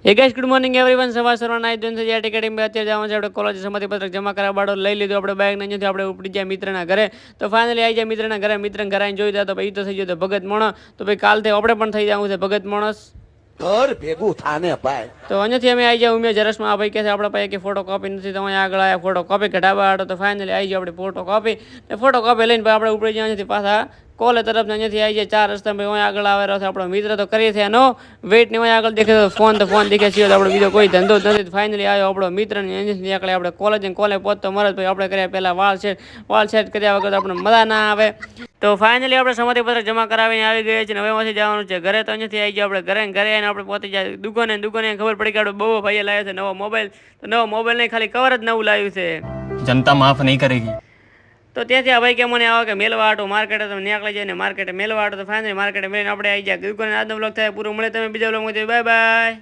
હે guys good morning everyone સવારના નાઈ ધોઈને થઈ ટિકિટ મેં અત્યારે જવાનું છે આપણે કોલેજ સંમતિ પત્રક જમા કરાવવા બાળો લઈ લીધું આપણે બાઇક ને અહીંયાથી આપણે ઉપડી ગયા મિત્રના ઘરે તો ફાઇનલી આવી ગયા મિત્રના ઘરે મિત્રને ઘરે આવીને જોઈ તો ભાઈ તો થઈ ગયો તો ભગત માણસ તો ભાઈ કાલથી આપણે પણ થઈ જવું છે ભગત માણસ ઘર ભેગું થાને ભાઈ તો અહીંયાથી અમે આવી ગયા ઉમેશ જરસમાં આ ભાઈ કહે છે આપણા પાસે કે ફોટો કોપી નથી તો અહીંયા આગળ આવ્યા ફોટો કોપી કઢાવવા હાટો તો ફાઇનલી આવી ગયો આપણે ફોટો કોપી ને ફોટો કોપી લઈને આપણે ઉપડી ગયા અહીંયાથી પાછા કોલેજ તરફ અહીંયાથી આવી જાય 4 રસ્તા ભાઈ આગળ આવે રહ્યો છે આપણો મિત્ર તો કરીએ છે એનો વેઇટ ને આગળ દેખે તો ફોન દેખે છે આપણે બીજો કોઈ ધંધો જ નથી ફાઇનલી આવ્યો આપણો મિત્ર ને અહીંયાથી નીકળે આપણે કોલેજ પહોંચતો મરદ ભાઈ આપણે કર્યા પહેલા વાળ સેટ કર્યા વગર આપણે મજા ના આવે તો ફાઇનલી આપણે સંમતિ પત્રક જમા કરાવીને આવી ગયા છે હવે માંથી જવાનું છે ઘરે તો અહીંયાથી આવી ગયા આપણે ઘરે આવીને આપણે પહોંચી જાય દુકાને ખબર પડી કે આપણે બહુ ભાઈએ લાવ્યો છે નવો મોબાઈલ નહીં ખાલી કવર જ નવું લાવ્યું છે जनता माफ नहीं करेगी તો ત્યાંથી આ ભાઈ કે મને આવો કે મેલવા આટો માર્કેટે તમે નીકળી જાય ને માર્કેટે મેલવા આટો તો ફાઇનલી માર્કેટે મેળવીને આપણે આવી જાય દુકાને આજનો બ્લોગ થાય પૂરો મળે તમે બીજા બ્લોગમાં બાય બાય.